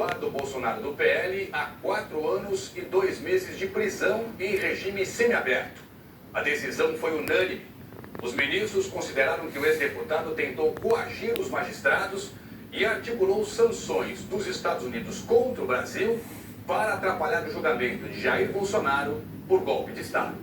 Eduardo Bolsonaro do PL a 4 anos e 2 meses de prisão em regime semiaberto. A decisão foi unânime. Os ministros consideraram que o ex-deputado tentou coagir os magistrados e articulou sanções dos Estados Unidos contra o Brasil para atrapalhar o julgamento de Jair Bolsonaro por golpe de Estado.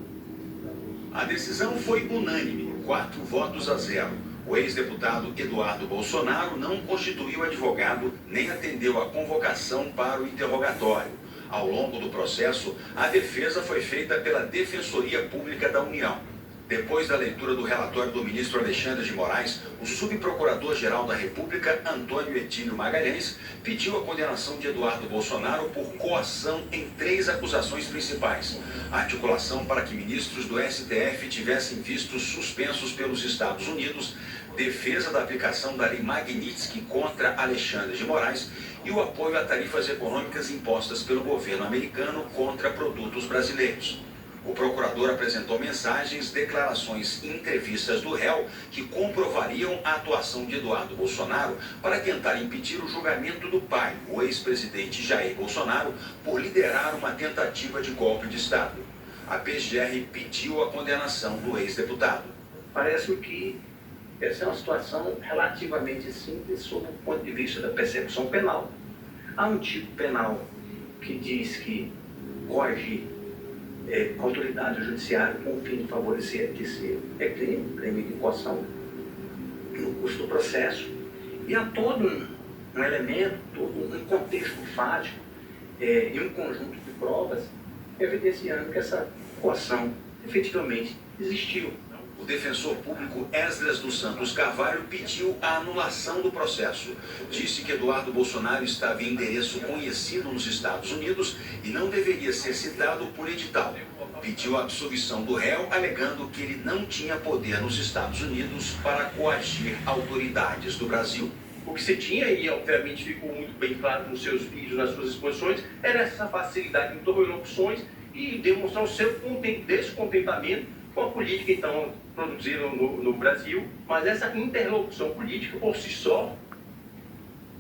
A decisão foi unânime, 4 votos a 0. O ex-deputado Eduardo Bolsonaro não constituiu advogado nem atendeu à convocação para o interrogatório. Ao longo do processo, a defesa foi feita pela Defensoria Pública da União. Depois da leitura do relatório do ministro Alexandre de Moraes, o subprocurador-geral da República, Antônio Etílio Magalhães, pediu a condenação de Eduardo Bolsonaro por coação em 3 acusações principais. A articulação para que ministros do STF tivessem vistos suspensos pelos Estados Unidos, defesa da aplicação da lei Magnitsky contra Alexandre de Moraes e o apoio a tarifas econômicas impostas pelo governo americano contra produtos brasileiros. O procurador apresentou mensagens, declarações e entrevistas do réu que comprovariam a atuação de Eduardo Bolsonaro para tentar impedir o julgamento do pai, o ex-presidente Jair Bolsonaro, por liderar uma tentativa de golpe de Estado. A PGR pediu a condenação do ex-deputado. Parece que essa é uma situação relativamente simples sob o ponto de vista da persecução penal. Há um tipo penal que diz que coagir a autoridade judiciária com o fim de favorecer terceiro é crime de coação no curso do processo. E há todo um elemento, todo um contexto fático e um conjunto de provas evidenciando que essa coação efetivamente existiu. O defensor público Esdras dos Santos Carvalho pediu a anulação do processo. Disse que Eduardo Bolsonaro estava em endereço conhecido nos Estados Unidos e não deveria ser citado por edital. Pediu a absolvição do réu, alegando que ele não tinha poder nos Estados Unidos para coagir autoridades do Brasil. O que se tinha, e obviamente ficou muito bem claro nos seus vídeos, nas suas exposições, era essa facilidade em interlocuções e demonstrar o seu descontentamento com a política, então, produzida no Brasil. Mas essa interlocução política, por si só,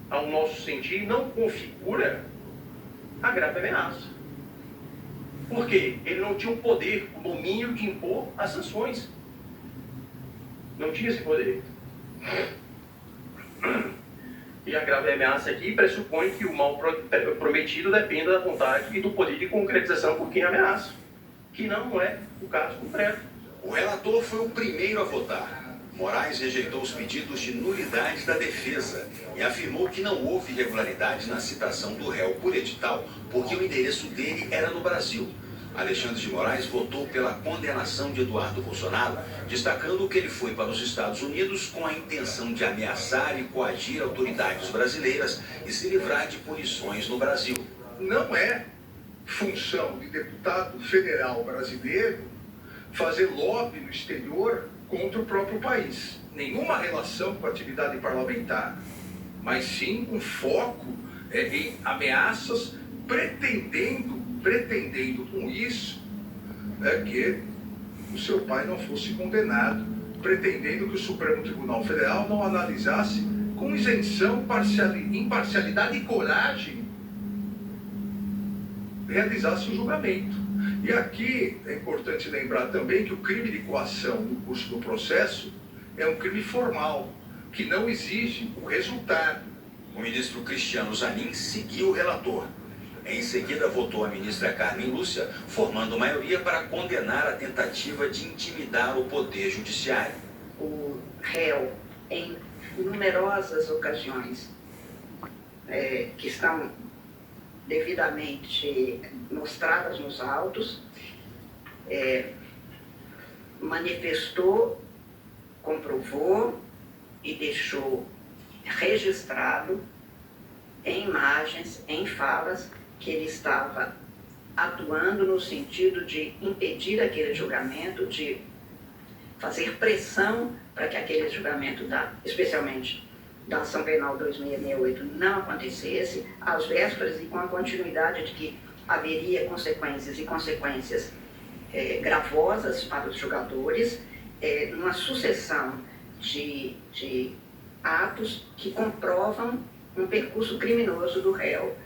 ao nosso sentir, não configura a grave ameaça. Por quê? Ele não tinha o poder, o domínio de impor as sanções. Não tinha esse poder. E a grave ameaça aqui pressupõe que o mal prometido dependa da vontade e do poder de concretização por quem ameaça, que não é o caso concreto. O relator foi o primeiro a votar. Moraes rejeitou os pedidos de nulidade da defesa e afirmou que não houve irregularidade na citação do réu por edital, porque o endereço dele era no Brasil. Alexandre de Moraes votou pela condenação de Eduardo Bolsonaro, destacando que ele foi para os Estados Unidos com a intenção de ameaçar e coagir autoridades brasileiras e se livrar de punições no Brasil. Não é função de deputado federal brasileiro fazer lobby no exterior contra o próprio país. Nenhuma relação com a atividade parlamentar, mas sim um foco em ameaças, pretendendo com isso que o seu pai não fosse condenado, pretendendo que o Supremo Tribunal Federal não analisasse com isenção, imparcialidade e coragem, realizasse o julgamento. E aqui é importante lembrar também que o crime de coação no curso do processo é um crime formal, que não exige o resultado. O ministro Cristiano Zanin seguiu o relator. Em seguida, votou a ministra Carmen Lúcia, formando maioria para condenar a tentativa de intimidar o Poder Judiciário. O réu, em numerosas ocasiões, que estão devidamente mostradas nos autos, manifestou, comprovou e deixou registrado em imagens, em falas, que ele estava atuando no sentido de impedir aquele julgamento, de fazer pressão para que aquele julgamento, especialmente da Ação Penal 2668, não acontecesse, às vésperas e com a continuidade de que haveria consequências gravosas para os julgadores, numa sucessão de atos que comprovam um percurso criminoso do réu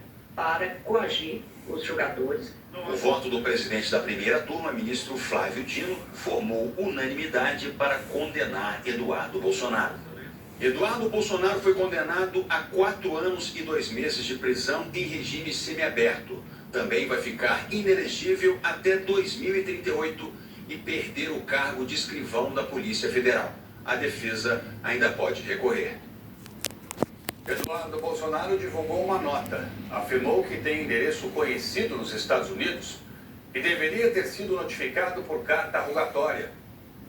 para coagir os jogadores. O voto do presidente da primeira turma, ministro Flávio Dino, formou unanimidade para condenar Eduardo Bolsonaro. Eduardo Bolsonaro foi condenado a 4 anos e 2 meses de prisão em regime semiaberto. Também vai ficar inelegível até 2038 e perder o cargo de escrivão da Polícia Federal. A defesa ainda pode recorrer. Eduardo Bolsonaro divulgou uma nota. Afirmou que tem endereço conhecido nos Estados Unidos e deveria ter sido notificado por carta rogatória.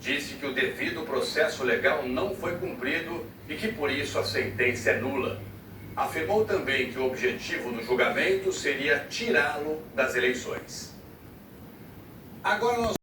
Disse que o devido processo legal não foi cumprido e que por isso a sentença é nula. Afirmou também que o objetivo do julgamento seria tirá-lo das eleições. Agora nós